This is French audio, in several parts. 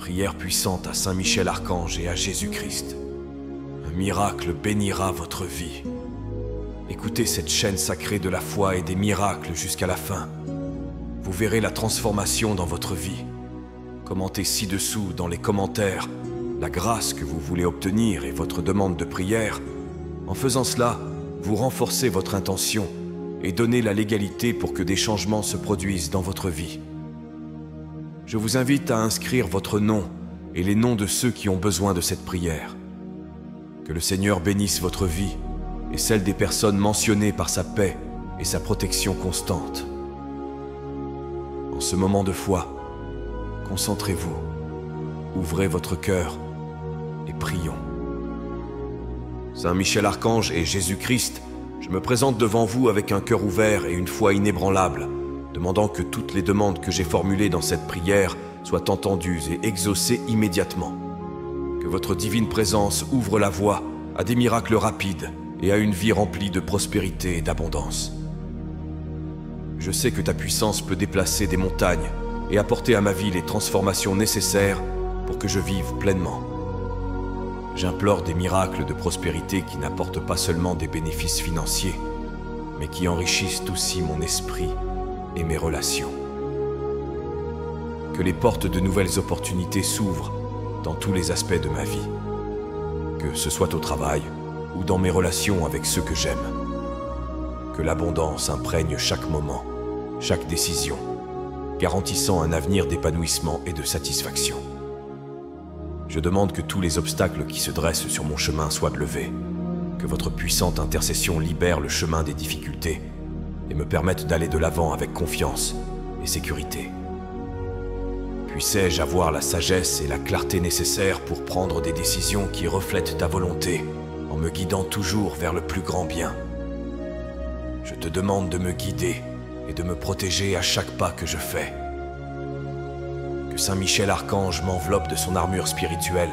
Prière puissante à Saint Michel Archange et à Jésus-Christ. Un miracle bénira votre vie. Écoutez cette chaîne sacrée de la foi et des miracles jusqu'à la fin. Vous verrez la transformation dans votre vie. Commentez ci-dessous dans les commentaires la grâce que vous voulez obtenir et votre demande de prière. En faisant cela, vous renforcez votre intention et donnez la légalité pour que des changements se produisent dans votre vie. Je vous invite à inscrire votre nom et les noms de ceux qui ont besoin de cette prière. Que le Seigneur bénisse votre vie et celle des personnes mentionnées par sa paix et sa protection constante. En ce moment de foi, concentrez-vous, ouvrez votre cœur et prions. Saint Michel Archange et Jésus-Christ, je me présente devant vous avec un cœur ouvert et une foi inébranlable, demandant que toutes les demandes que j'ai formulées dans cette prière soient entendues et exaucées immédiatement. Que votre divine présence ouvre la voie à des miracles rapides et à une vie remplie de prospérité et d'abondance. Je sais que ta puissance peut déplacer des montagnes et apporter à ma vie les transformations nécessaires pour que je vive pleinement. J'implore des miracles de prospérité qui n'apportent pas seulement des bénéfices financiers, mais qui enrichissent aussi mon esprit et mes relations. Que les portes de nouvelles opportunités s'ouvrent dans tous les aspects de ma vie, que ce soit au travail ou dans mes relations avec ceux que j'aime. Que l'abondance imprègne chaque moment, chaque décision, garantissant un avenir d'épanouissement et de satisfaction. Je demande que tous les obstacles qui se dressent sur mon chemin soient levés, que votre puissante intercession libère le chemin des difficultés et me permette d'aller de l'avant avec confiance et sécurité. Puissais-je avoir la sagesse et la clarté nécessaires pour prendre des décisions qui reflètent ta volonté, en me guidant toujours vers le plus grand bien. Je te demande de me guider et de me protéger à chaque pas que je fais. Que Saint Michel Archange m'enveloppe de son armure spirituelle,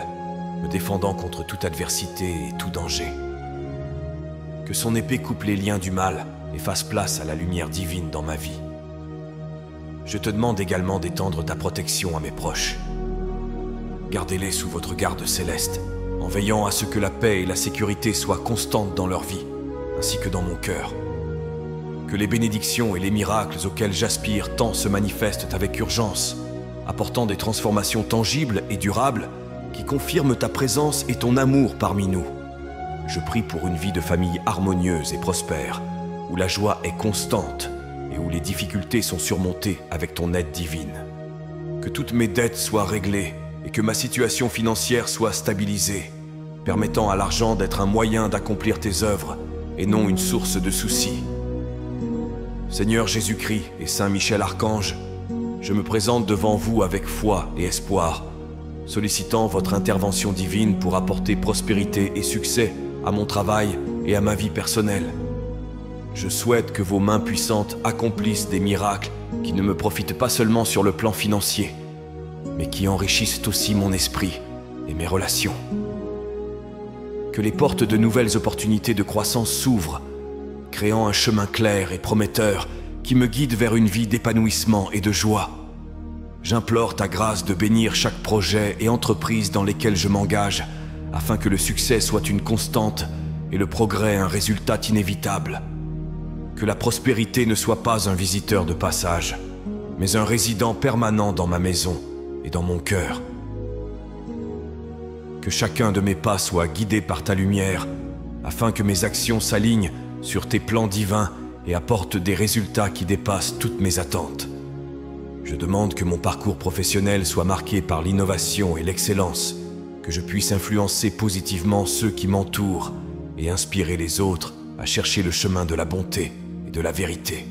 me défendant contre toute adversité et tout danger. Que son épée coupe les liens du mal et fasse place à la lumière divine dans ma vie. Je te demande également d'étendre ta protection à mes proches. Gardez-les sous votre garde céleste, en veillant à ce que la paix et la sécurité soient constantes dans leur vie, ainsi que dans mon cœur. Que les bénédictions et les miracles auxquels j'aspire tant se manifestent avec urgence, apportant des transformations tangibles et durables qui confirment ta présence et ton amour parmi nous. Je prie pour une vie de famille harmonieuse et prospère, où la joie est constante et où les difficultés sont surmontées avec ton aide divine. Que toutes mes dettes soient réglées et que ma situation financière soit stabilisée, permettant à l'argent d'être un moyen d'accomplir tes œuvres et non une source de soucis. Seigneur Jésus-Christ et Saint Michel Archange, je me présente devant vous avec foi et espoir, sollicitant votre intervention divine pour apporter prospérité et succès à mon travail et à ma vie personnelle. Je souhaite que vos mains puissantes accomplissent des miracles qui ne me profitent pas seulement sur le plan financier, mais qui enrichissent aussi mon esprit et mes relations. Que les portes de nouvelles opportunités de croissance s'ouvrent, créant un chemin clair et prometteur qui me guide vers une vie d'épanouissement et de joie. J'implore ta grâce de bénir chaque projet et entreprise dans lesquels je m'engage, afin que le succès soit une constante et le progrès un résultat inévitable. Que la prospérité ne soit pas un visiteur de passage, mais un résident permanent dans ma maison et dans mon cœur. Que chacun de mes pas soit guidé par ta lumière, afin que mes actions s'alignent sur tes plans divins et apportent des résultats qui dépassent toutes mes attentes. Je demande que mon parcours professionnel soit marqué par l'innovation et l'excellence, que je puisse influencer positivement ceux qui m'entourent et inspirer les autres à chercher le chemin de la bonté et de la vérité.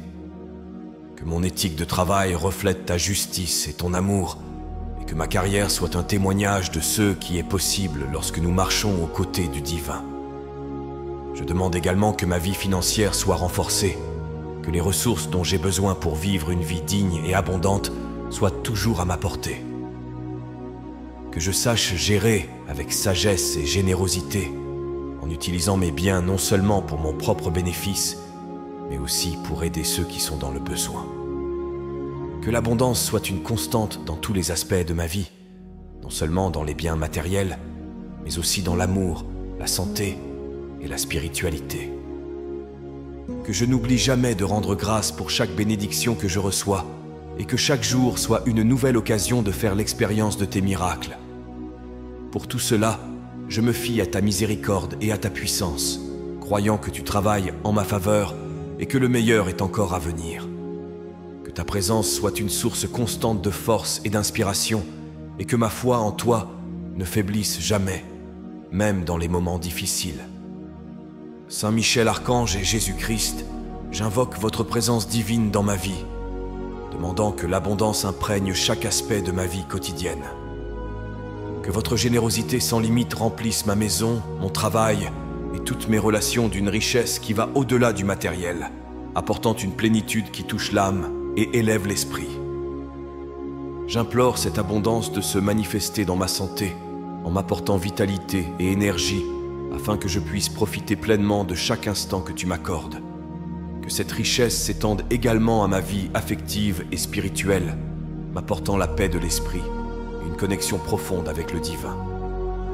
Que mon éthique de travail reflète ta justice et ton amour, et que ma carrière soit un témoignage de ce qui est possible lorsque nous marchons aux côtés du divin. Je demande également que ma vie financière soit renforcée, que les ressources dont j'ai besoin pour vivre une vie digne et abondante soient toujours à ma portée. Que je sache gérer avec sagesse et générosité, en utilisant mes biens non seulement pour mon propre bénéfice, mais aussi pour aider ceux qui sont dans le besoin. Que l'abondance soit une constante dans tous les aspects de ma vie, non seulement dans les biens matériels, mais aussi dans l'amour, la santé et la spiritualité. Que je n'oublie jamais de rendre grâce pour chaque bénédiction que je reçois, et que chaque jour soit une nouvelle occasion de faire l'expérience de tes miracles. Pour tout cela, je me fie à ta miséricorde et à ta puissance, croyant que tu travailles en ma faveur et que le meilleur est encore à venir. Que ta présence soit une source constante de force et d'inspiration, et que ma foi en toi ne faiblisse jamais, même dans les moments difficiles. Saint Michel Archange et Jésus-Christ, j'invoque votre présence divine dans ma vie, demandant que l'abondance imprègne chaque aspect de ma vie quotidienne. Que votre générosité sans limite remplisse ma maison, mon travail et toutes mes relations d'une richesse qui va au-delà du matériel, apportant une plénitude qui touche l'âme et élève l'esprit. J'implore cette abondance de se manifester dans ma santé, en m'apportant vitalité et énergie, afin que je puisse profiter pleinement de chaque instant que tu m'accordes. Que cette richesse s'étende également à ma vie affective et spirituelle, m'apportant la paix de l'esprit et une connexion profonde avec le divin.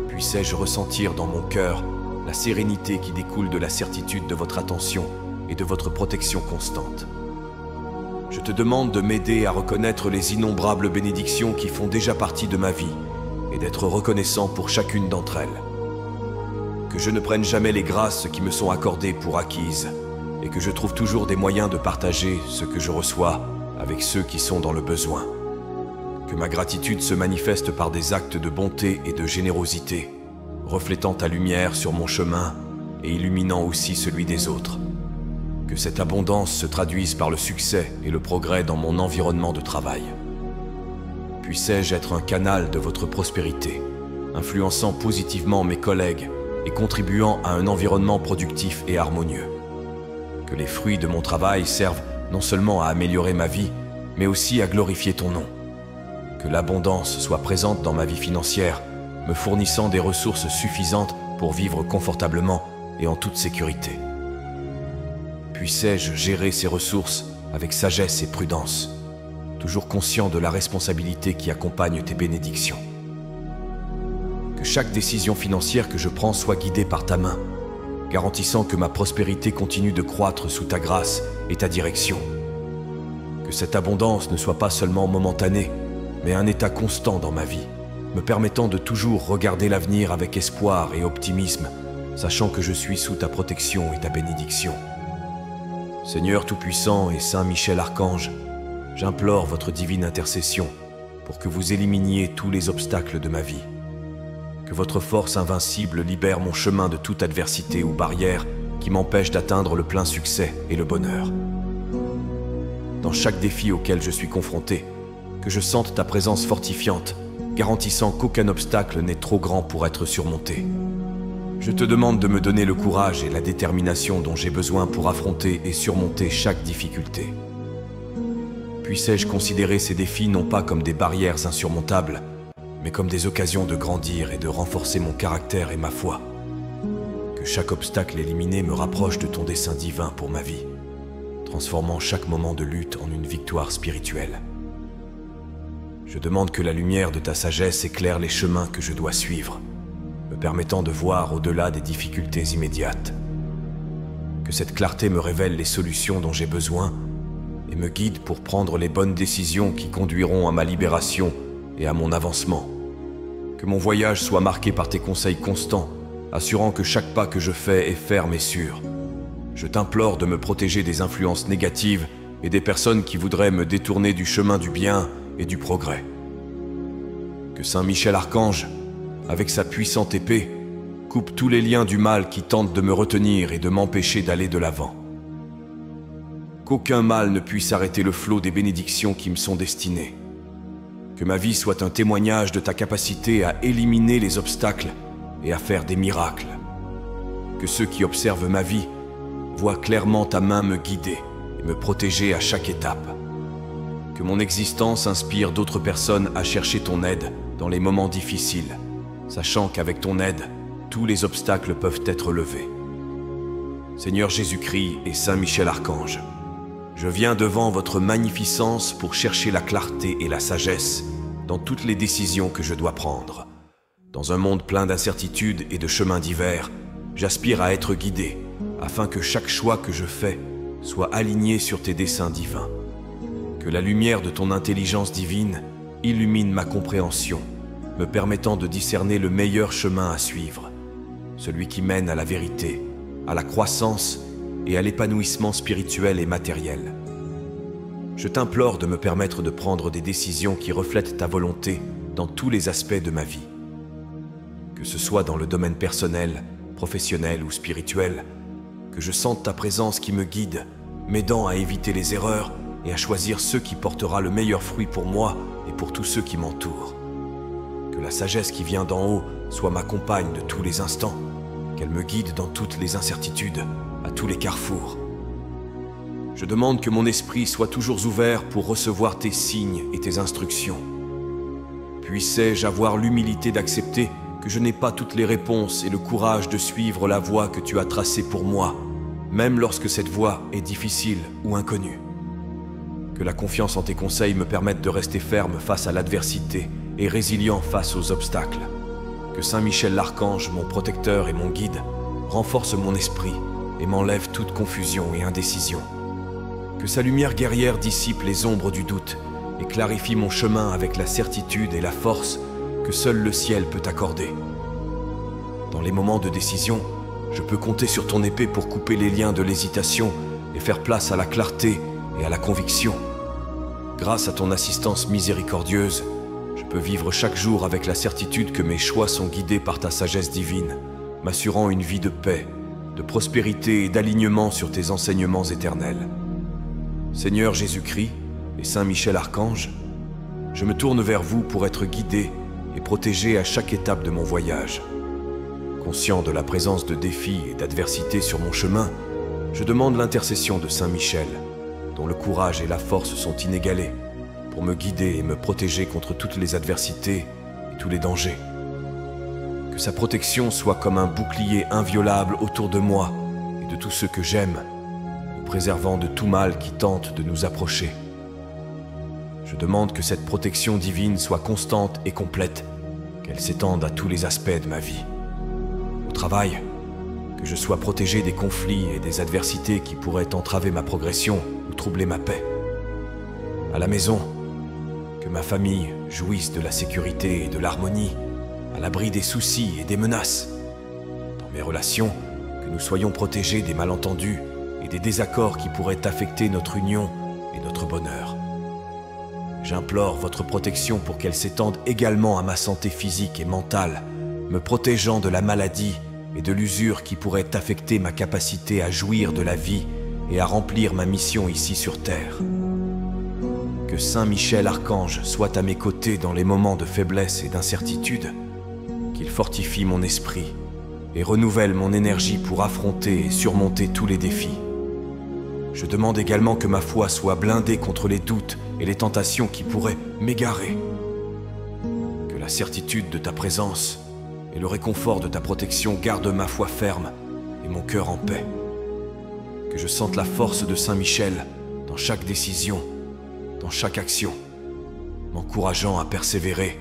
Puissais-je ressentir dans mon cœur la sérénité qui découle de la certitude de votre attention et de votre protection constante. Je te demande de m'aider à reconnaître les innombrables bénédictions qui font déjà partie de ma vie et d'être reconnaissant pour chacune d'entre elles. Que je ne prenne jamais les grâces qui me sont accordées pour acquises et que je trouve toujours des moyens de partager ce que je reçois avec ceux qui sont dans le besoin. Que ma gratitude se manifeste par des actes de bonté et de générosité, reflétant ta lumière sur mon chemin et illuminant aussi celui des autres. Que cette abondance se traduise par le succès et le progrès dans mon environnement de travail. Puissais-je être un canal de votre prospérité, influençant positivement mes collègues et contribuant à un environnement productif et harmonieux. Que les fruits de mon travail servent non seulement à améliorer ma vie, mais aussi à glorifier ton nom. Que l'abondance soit présente dans ma vie financière, me fournissant des ressources suffisantes pour vivre confortablement et en toute sécurité. Puissais-je gérer ces ressources avec sagesse et prudence, toujours conscient de la responsabilité qui accompagne tes bénédictions. Que chaque décision financière que je prends soit guidée par ta main, garantissant que ma prospérité continue de croître sous ta grâce et ta direction. Que cette abondance ne soit pas seulement momentanée, mais un état constant dans ma vie, me permettant de toujours regarder l'avenir avec espoir et optimisme, sachant que je suis sous ta protection et ta bénédiction. Seigneur Tout-Puissant et Saint Michel Archange, j'implore votre divine intercession pour que vous éliminiez tous les obstacles de ma vie. Que votre force invincible libère mon chemin de toute adversité ou barrière qui m'empêche d'atteindre le plein succès et le bonheur. Dans chaque défi auquel je suis confronté, que je sente ta présence fortifiante, garantissant qu'aucun obstacle n'est trop grand pour être surmonté. Je te demande de me donner le courage et la détermination dont j'ai besoin pour affronter et surmonter chaque difficulté. Puissais-je considérer ces défis non pas comme des barrières insurmontables, mais comme des occasions de grandir et de renforcer mon caractère et ma foi. Que chaque obstacle éliminé me rapproche de ton dessein divin pour ma vie, transformant chaque moment de lutte en une victoire spirituelle. Je demande que la lumière de ta sagesse éclaire les chemins que je dois suivre, me permettant de voir au-delà des difficultés immédiates. Que cette clarté me révèle les solutions dont j'ai besoin et me guide pour prendre les bonnes décisions qui conduiront à ma libération et à mon avancement. Que mon voyage soit marqué par tes conseils constants, assurant que chaque pas que je fais est ferme et sûr. Je t'implore de me protéger des influences négatives et des personnes qui voudraient me détourner du chemin du bien et du progrès. Que Saint Michel Archange, avec sa puissante épée, coupe tous les liens du mal qui tentent de me retenir et de m'empêcher d'aller de l'avant. Qu'aucun mal ne puisse arrêter le flot des bénédictions qui me sont destinées. Que ma vie soit un témoignage de ta capacité à éliminer les obstacles et à faire des miracles. Que ceux qui observent ma vie voient clairement ta main me guider et me protéger à chaque étape. Que mon existence inspire d'autres personnes à chercher ton aide dans les moments difficiles, sachant qu'avec ton aide, tous les obstacles peuvent être levés. Seigneur Jésus-Christ et Saint Michel Archange, je viens devant votre magnificence pour chercher la clarté et la sagesse dans toutes les décisions que je dois prendre. Dans un monde plein d'incertitudes et de chemins divers, j'aspire à être guidé, afin que chaque choix que je fais soit aligné sur tes desseins divins. Que la lumière de ton intelligence divine illumine ma compréhension, me permettant de discerner le meilleur chemin à suivre, celui qui mène à la vérité, à la croissance et à l'épanouissement spirituel et matériel. Je t'implore de me permettre de prendre des décisions qui reflètent ta volonté dans tous les aspects de ma vie. Que ce soit dans le domaine personnel, professionnel ou spirituel, que je sente ta présence qui me guide, m'aidant à éviter les erreurs et à choisir ce qui portera le meilleur fruit pour moi et pour tous ceux qui m'entourent. Que la sagesse qui vient d'en haut soit ma compagne de tous les instants, qu'elle me guide dans toutes les incertitudes, à tous les carrefours. Je demande que mon esprit soit toujours ouvert pour recevoir tes signes et tes instructions. Puissais-je avoir l'humilité d'accepter que je n'ai pas toutes les réponses et le courage de suivre la voie que tu as tracée pour moi, même lorsque cette voie est difficile ou inconnue. Que la confiance en tes conseils me permette de rester ferme face à l'adversité et résilient face aux obstacles. Que Saint Michel l'Archange, mon protecteur et mon guide, renforce mon esprit et m'enlève toute confusion et indécision. Que sa lumière guerrière dissipe les ombres du doute et clarifie mon chemin avec la certitude et la force que seul le ciel peut accorder. Dans les moments de décision, je peux compter sur ton épée pour couper les liens de l'hésitation et faire place à la clarté et à la conviction. Grâce à ton assistance miséricordieuse, je peux vivre chaque jour avec la certitude que mes choix sont guidés par ta sagesse divine, m'assurant une vie de paix, de prospérité et d'alignement sur tes enseignements éternels. Seigneur Jésus-Christ et Saint Michel Archange, je me tourne vers vous pour être guidé et protégé à chaque étape de mon voyage. Conscient de la présence de défis et d'adversités sur mon chemin, je demande l'intercession de Saint Michel, dont le courage et la force sont inégalés, pour me guider et me protéger contre toutes les adversités et tous les dangers. Que sa protection soit comme un bouclier inviolable autour de moi et de tous ceux que j'aime, nous préservant de tout mal qui tente de nous approcher. Je demande que cette protection divine soit constante et complète, qu'elle s'étende à tous les aspects de ma vie. Au travail, que je sois protégé des conflits et des adversités qui pourraient entraver ma progression ou troubler ma paix. À la maison, que ma famille jouisse de la sécurité et de l'harmonie, à l'abri des soucis et des menaces. Dans mes relations, que nous soyons protégés des malentendus et des désaccords qui pourraient affecter notre union et notre bonheur. J'implore votre protection pour qu'elle s'étende également à ma santé physique et mentale, me protégeant de la maladie et de l'usure qui pourrait affecter ma capacité à jouir de la vie et à remplir ma mission ici sur Terre. Que Saint Michel Archange soit à mes côtés dans les moments de faiblesse et d'incertitude, qu'il fortifie mon esprit et renouvelle mon énergie pour affronter et surmonter tous les défis. Je demande également que ma foi soit blindée contre les doutes et les tentations qui pourraient m'égarer. Que la certitude de ta présence et le réconfort de ta protection gardent ma foi ferme et mon cœur en paix. Que je sente la force de Saint Michel dans chaque décision, dans chaque action, m'encourageant à persévérer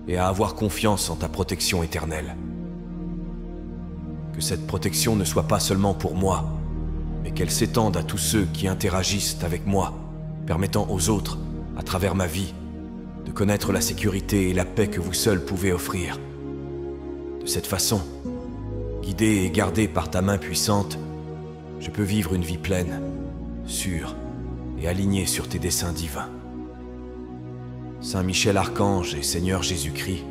et à avoir confiance en ta protection éternelle. Que cette protection ne soit pas seulement pour moi, mais qu'elle s'étende à tous ceux qui interagissent avec moi, permettant aux autres, à travers ma vie, de connaître la sécurité et la paix que vous seuls pouvez offrir. De cette façon, guidé et gardé par ta main puissante, je peux vivre une vie pleine, sûre et alignée sur tes desseins divins. Saint Michel Archange et Seigneur Jésus-Christ,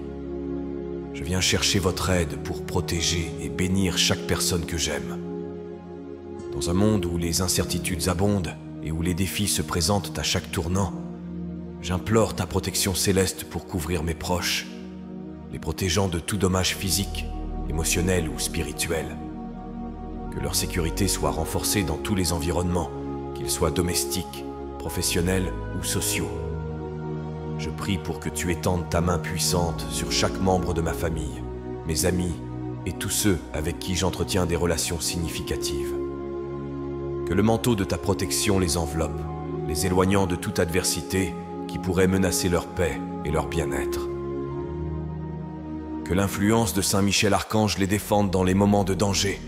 je viens chercher votre aide pour protéger et bénir chaque personne que j'aime. Dans un monde où les incertitudes abondent et où les défis se présentent à chaque tournant, j'implore ta protection céleste pour couvrir mes proches, les protégeant de tout dommage physique, émotionnel ou spirituel. Que leur sécurité soit renforcée dans tous les environnements, qu'ils soient domestiques, professionnels ou sociaux. Je prie pour que tu étendes ta main puissante sur chaque membre de ma famille, mes amis et tous ceux avec qui j'entretiens des relations significatives. Que le manteau de ta protection les enveloppe, les éloignant de toute adversité qui pourraient menacer leur paix et leur bien-être. Que l'influence de Saint Michel Archange les défende dans les moments de danger,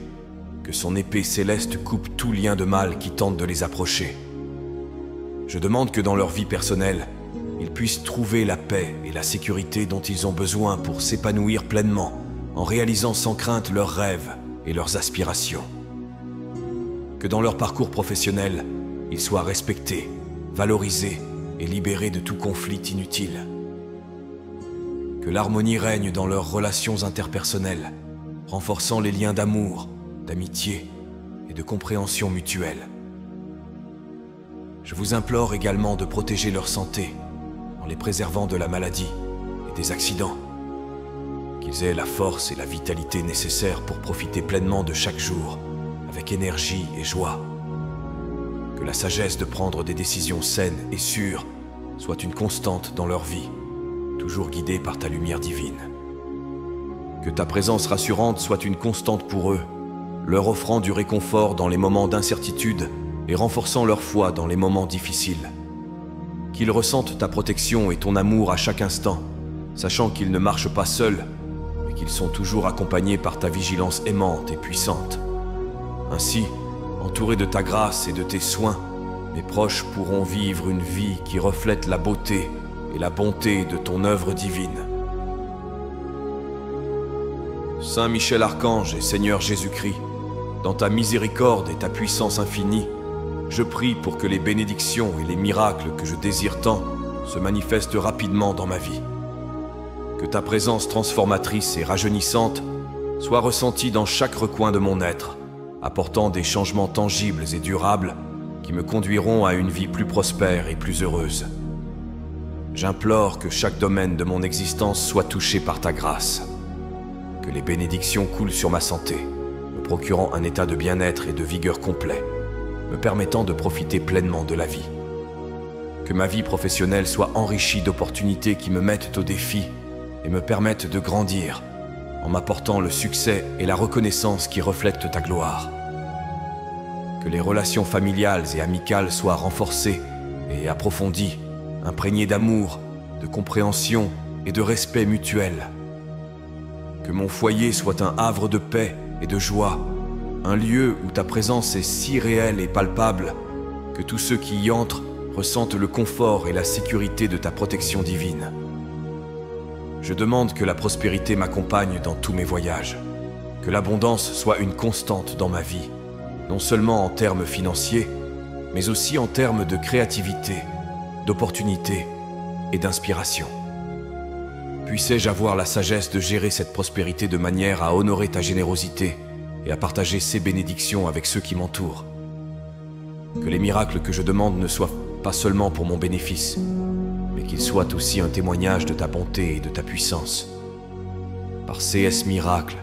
que son épée céleste coupe tout lien de mal qui tente de les approcher. Je demande que dans leur vie personnelle, ils puissent trouver la paix et la sécurité dont ils ont besoin pour s'épanouir pleinement, en réalisant sans crainte leurs rêves et leurs aspirations. Que dans leur parcours professionnel, ils soient respectés, valorisés et libérés de tout conflit inutile. Que l'harmonie règne dans leurs relations interpersonnelles, renforçant les liens d'amour, d'amitié et de compréhension mutuelle. Je vous implore également de protéger leur santé en les préservant de la maladie et des accidents. Qu'ils aient la force et la vitalité nécessaires pour profiter pleinement de chaque jour, avec énergie et joie. Que la sagesse de prendre des décisions saines et sûres soit une constante dans leur vie, toujours guidée par ta lumière divine. Que ta présence rassurante soit une constante pour eux, leur offrant du réconfort dans les moments d'incertitude et renforçant leur foi dans les moments difficiles. Qu'ils ressentent ta protection et ton amour à chaque instant, sachant qu'ils ne marchent pas seuls, mais qu'ils sont toujours accompagnés par ta vigilance aimante et puissante. Ainsi, entourés de ta grâce et de tes soins, mes proches pourront vivre une vie qui reflète la beauté et la bonté de ton œuvre divine. Saint Michel Archange et Seigneur Jésus-Christ, dans ta miséricorde et ta puissance infinie, je prie pour que les bénédictions et les miracles que je désire tant se manifestent rapidement dans ma vie. Que ta présence transformatrice et rajeunissante soit ressentie dans chaque recoin de mon être, apportant des changements tangibles et durables qui me conduiront à une vie plus prospère et plus heureuse. J'implore que chaque domaine de mon existence soit touché par ta grâce. Que les bénédictions coulent sur ma santé, me procurant un état de bien-être et de vigueur complet, me permettant de profiter pleinement de la vie. Que ma vie professionnelle soit enrichie d'opportunités qui me mettent au défi et me permettent de grandir, en m'apportant le succès et la reconnaissance qui reflètent ta gloire. Que les relations familiales et amicales soient renforcées et approfondies, imprégnées d'amour, de compréhension et de respect mutuel. Que mon foyer soit un havre de paix et de joie, un lieu où ta présence est si réelle et palpable que tous ceux qui y entrent ressentent le confort et la sécurité de ta protection divine. Je demande que la prospérité m'accompagne dans tous mes voyages, que l'abondance soit une constante dans ma vie, non seulement en termes financiers, mais aussi en termes de créativité, d'opportunité et d'inspiration. Puissais-je avoir la sagesse de gérer cette prospérité de manière à honorer ta générosité et à partager ces bénédictions avec ceux qui m'entourent. Que les miracles que je demande ne soient pas seulement pour mon bénéfice, mais qu'ils soient aussi un témoignage de ta bonté et de ta puissance. Par CS miracles,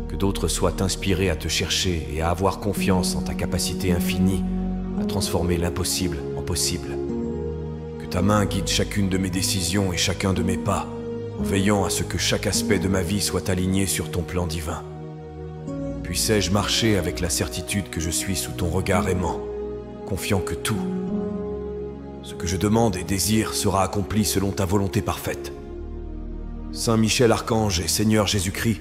que d'autres soient inspirés à te chercher et à avoir confiance en ta capacité infinie à transformer l'impossible en possible. Que ta main guide chacune de mes décisions et chacun de mes pas, en veillant à ce que chaque aspect de ma vie soit aligné sur ton plan divin. Puissais-je marcher avec la certitude que je suis sous ton regard aimant, confiant que tout, ce que je demande et désire sera accompli selon ta volonté parfaite. Saint Michel Archange et Seigneur Jésus-Christ,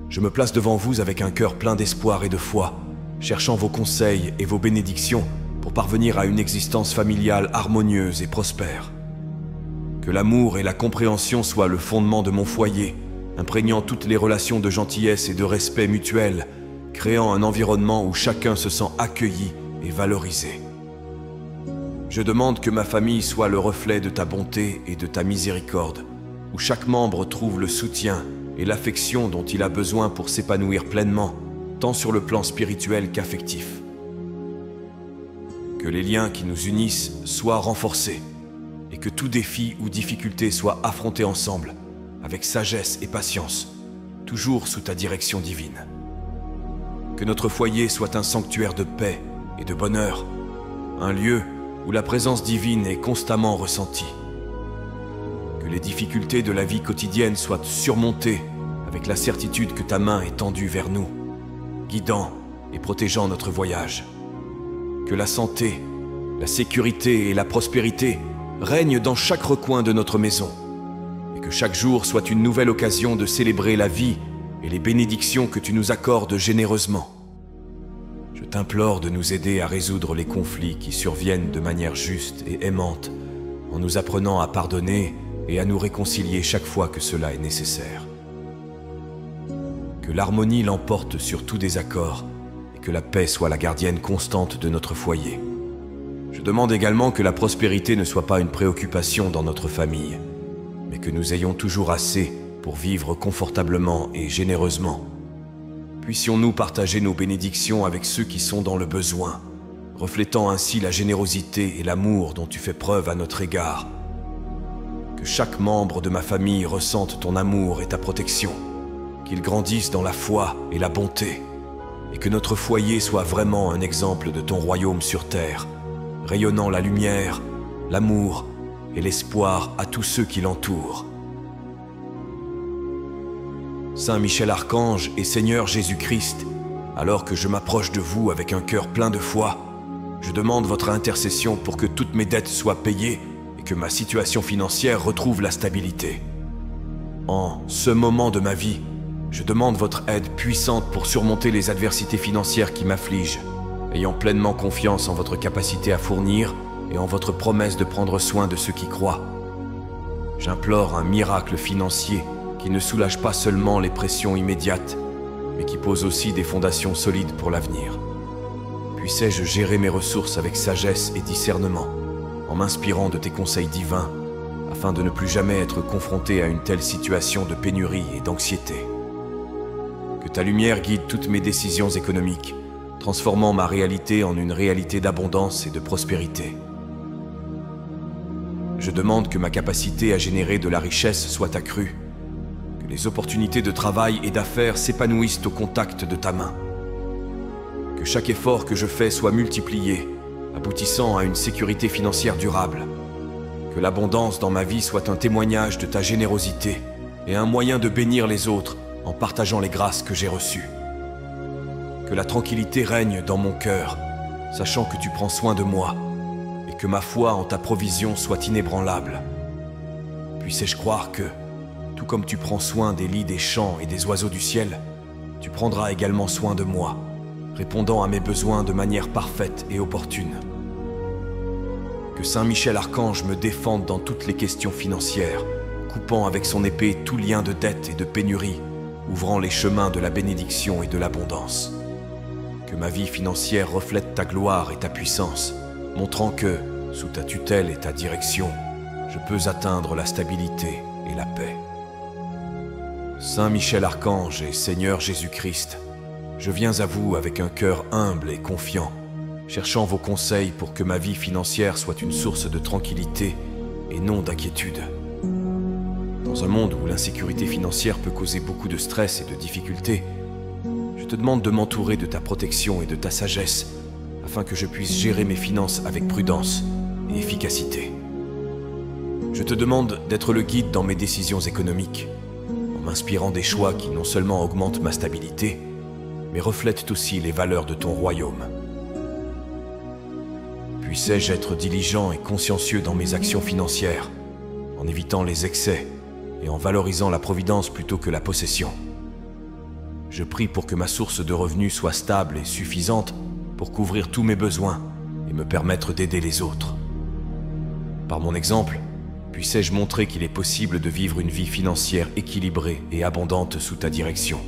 je me place devant vous avec un cœur plein d'espoir et de foi, cherchant vos conseils et vos bénédictions pour parvenir à une existence familiale harmonieuse et prospère. Que l'amour et la compréhension soient le fondement de mon foyer, imprégnant toutes les relations de gentillesse et de respect mutuel, créant un environnement où chacun se sent accueilli et valorisé. Je demande que ma famille soit le reflet de ta bonté et de ta miséricorde, où chaque membre trouve le soutien et l'affection dont il a besoin pour s'épanouir pleinement, tant sur le plan spirituel qu'affectif. Que les liens qui nous unissent soient renforcés, et que tout défi ou difficulté soit affronté ensemble, avec sagesse et patience, toujours sous ta direction divine. Que notre foyer soit un sanctuaire de paix et de bonheur, un lieu où la présence divine est constamment ressentie. Que les difficultés de la vie quotidienne soient surmontées avec la certitude que ta main est tendue vers nous, guidant et protégeant notre voyage. Que la santé, la sécurité et la prospérité règne dans chaque recoin de notre maison, et que chaque jour soit une nouvelle occasion de célébrer la vie et les bénédictions que tu nous accordes généreusement. Je t'implore de nous aider à résoudre les conflits qui surviennent de manière juste et aimante, en nous apprenant à pardonner et à nous réconcilier chaque fois que cela est nécessaire. Que l'harmonie l'emporte sur tout désaccord et que la paix soit la gardienne constante de notre foyer. Je demande également que la prospérité ne soit pas une préoccupation dans notre famille, mais que nous ayons toujours assez pour vivre confortablement et généreusement. Puissions-nous partager nos bénédictions avec ceux qui sont dans le besoin, reflétant ainsi la générosité et l'amour dont tu fais preuve à notre égard. Que chaque membre de ma famille ressente ton amour et ta protection, qu'il grandisse dans la foi et la bonté, et que notre foyer soit vraiment un exemple de ton royaume sur terre, rayonnant la lumière, l'amour et l'espoir à tous ceux qui l'entourent. Saint Michel Archange et Seigneur Jésus-Christ, alors que je m'approche de vous avec un cœur plein de foi, je demande votre intercession pour que toutes mes dettes soient payées et que ma situation financière retrouve la stabilité. En ce moment de ma vie, je demande votre aide puissante pour surmonter les adversités financières qui m'affligent, ayant pleinement confiance en votre capacité à fournir et en votre promesse de prendre soin de ceux qui croient. J'implore un miracle financier qui ne soulage pas seulement les pressions immédiates, mais qui pose aussi des fondations solides pour l'avenir. Puissais-je gérer mes ressources avec sagesse et discernement, en m'inspirant de tes conseils divins, afin de ne plus jamais être confronté à une telle situation de pénurie et d'anxiété. Que ta lumière guide toutes mes décisions économiques, transformant ma réalité en une réalité d'abondance et de prospérité. Je demande que ma capacité à générer de la richesse soit accrue, que les opportunités de travail et d'affaires s'épanouissent au contact de ta main, que chaque effort que je fais soit multiplié, aboutissant à une sécurité financière durable, que l'abondance dans ma vie soit un témoignage de ta générosité et un moyen de bénir les autres en partageant les grâces que j'ai reçues. Que la tranquillité règne dans mon cœur, sachant que tu prends soin de moi, et que ma foi en ta provision soit inébranlable. Puissais-je croire que, tout comme tu prends soin des lits des champs et des oiseaux du ciel, tu prendras également soin de moi, répondant à mes besoins de manière parfaite et opportune. Que Saint Michel Archange me défende dans toutes les questions financières, coupant avec son épée tout lien de dette et de pénurie, ouvrant les chemins de la bénédiction et de l'abondance. Que ma vie financière reflète ta gloire et ta puissance, montrant que, sous ta tutelle et ta direction, je peux atteindre la stabilité et la paix. Saint Michel Archange et Seigneur Jésus-Christ, je viens à vous avec un cœur humble et confiant, cherchant vos conseils pour que ma vie financière soit une source de tranquillité et non d'inquiétude. Dans un monde où l'insécurité financière peut causer beaucoup de stress et de difficultés, je te demande de m'entourer de ta protection et de ta sagesse, afin que je puisse gérer mes finances avec prudence et efficacité. Je te demande d'être le guide dans mes décisions économiques, en m'inspirant des choix qui non seulement augmentent ma stabilité, mais reflètent aussi les valeurs de ton royaume. Puissais-je être diligent et consciencieux dans mes actions financières, en évitant les excès et en valorisant la providence plutôt que la possession. Je prie pour que ma source de revenus soit stable et suffisante pour couvrir tous mes besoins et me permettre d'aider les autres. Par mon exemple, puissais-je montrer qu'il est possible de vivre une vie financière équilibrée et abondante sous ta direction.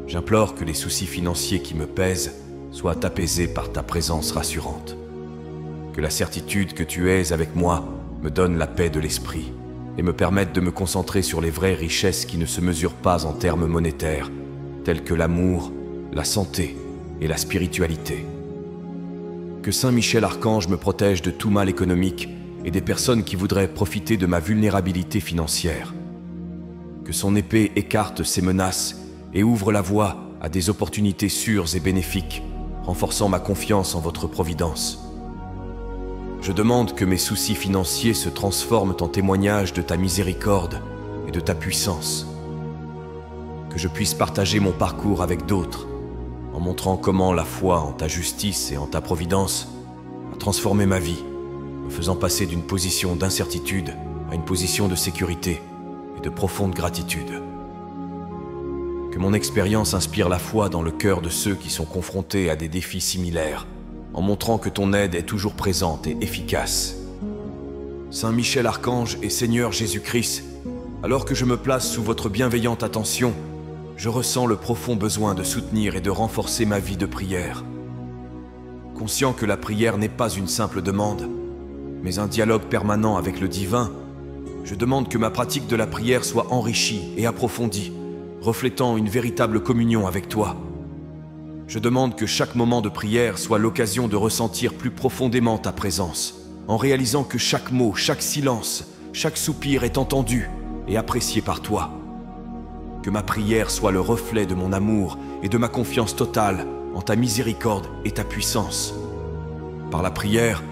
J'implore que les soucis financiers qui me pèsent soient apaisés par ta présence rassurante. Que la certitude que tu es avec moi me donne la paix de l'esprit et me permette de me concentrer sur les vraies richesses qui ne se mesurent pas en termes monétaires, tels que l'amour, la santé et la spiritualité. Que Saint Michel Archange me protège de tout mal économique et des personnes qui voudraient profiter de ma vulnérabilité financière. Que son épée écarte ces menaces et ouvre la voie à des opportunités sûres et bénéfiques, renforçant ma confiance en votre providence. Je demande que mes soucis financiers se transforment en témoignage de ta miséricorde et de ta puissance. Que je puisse partager mon parcours avec d'autres, en montrant comment la foi en ta justice et en ta providence a transformé ma vie me faisant passer d'une position d'incertitude à une position de sécurité et de profonde gratitude. Que mon expérience inspire la foi dans le cœur de ceux qui sont confrontés à des défis similaires, en montrant que ton aide est toujours présente et efficace. Saint Michel Archange et Seigneur Jésus-Christ, alors que je me place sous votre bienveillante attention, je ressens le profond besoin de soutenir et de renforcer ma vie de prière. Conscient que la prière n'est pas une simple demande, mais un dialogue permanent avec le divin, je demande que ma pratique de la prière soit enrichie et approfondie, reflétant une véritable communion avec toi. Je demande que chaque moment de prière soit l'occasion de ressentir plus profondément ta présence, en réalisant que chaque mot, chaque silence, chaque soupir est entendu et apprécié par toi. Que ma prière soit le reflet de mon amour et de ma confiance totale en ta miséricorde et ta puissance. Par la prière,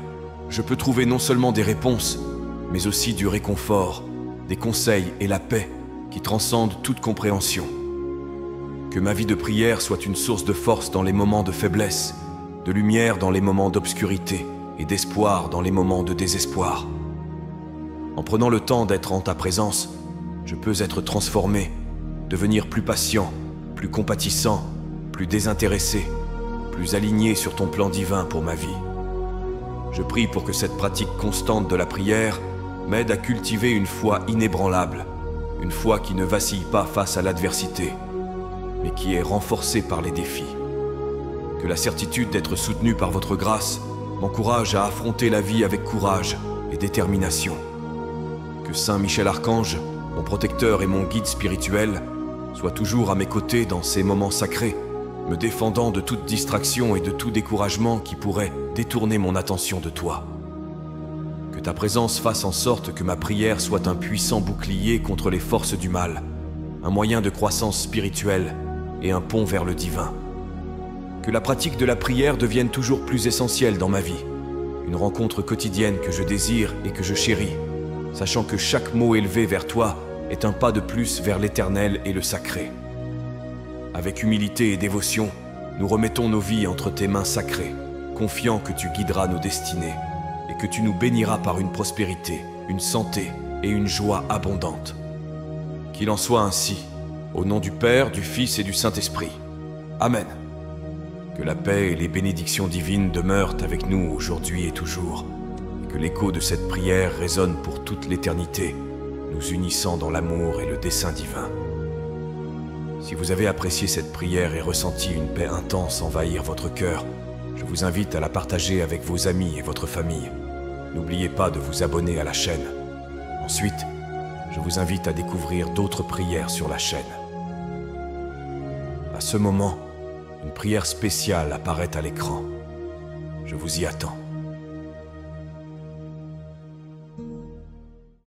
je peux trouver non seulement des réponses, mais aussi du réconfort, des conseils et la paix qui transcendent toute compréhension. Que ma vie de prière soit une source de force dans les moments de faiblesse, de lumière dans les moments d'obscurité et d'espoir dans les moments de désespoir. En prenant le temps d'être en ta présence, je peux être transformé, devenir plus patient, plus compatissant, plus désintéressé, plus aligné sur ton plan divin pour ma vie. Je prie pour que cette pratique constante de la prière m'aide à cultiver une foi inébranlable, une foi qui ne vacille pas face à l'adversité, mais qui est renforcée par les défis. Que la certitude d'être soutenu par votre grâce m'encourage à affronter la vie avec courage et détermination. Que Saint Michel Archange, mon protecteur et mon guide spirituel, soit toujours à mes côtés dans ces moments sacrés, me défendant de toute distraction et de tout découragement qui pourrait détourner mon attention de toi. Que ta présence fasse en sorte que ma prière soit un puissant bouclier contre les forces du mal, un moyen de croissance spirituelle et un pont vers le divin. Que la pratique de la prière devienne toujours plus essentielle dans ma vie, une rencontre quotidienne que je désire et que je chéris, sachant que chaque mot élevé vers toi est un pas de plus vers l'éternel et le sacré. Avec humilité et dévotion, nous remettons nos vies entre tes mains sacrées, confiants que tu guideras nos destinées et que tu nous béniras par une prospérité, une santé et une joie abondantes. Qu'il en soit ainsi, au nom du Père, du Fils et du Saint-Esprit. Amen. Que la paix et les bénédictions divines demeurent avec nous aujourd'hui et toujours, et que l'écho de cette prière résonne pour toute l'éternité, nous unissant dans l'amour et le dessein divin. Si vous avez apprécié cette prière et ressenti une paix intense envahir votre cœur, je vous invite à la partager avec vos amis et votre famille. N'oubliez pas de vous abonner à la chaîne. Ensuite, je vous invite à découvrir d'autres prières sur la chaîne. À ce moment, une prière spéciale apparaît à l'écran. Je vous y attends.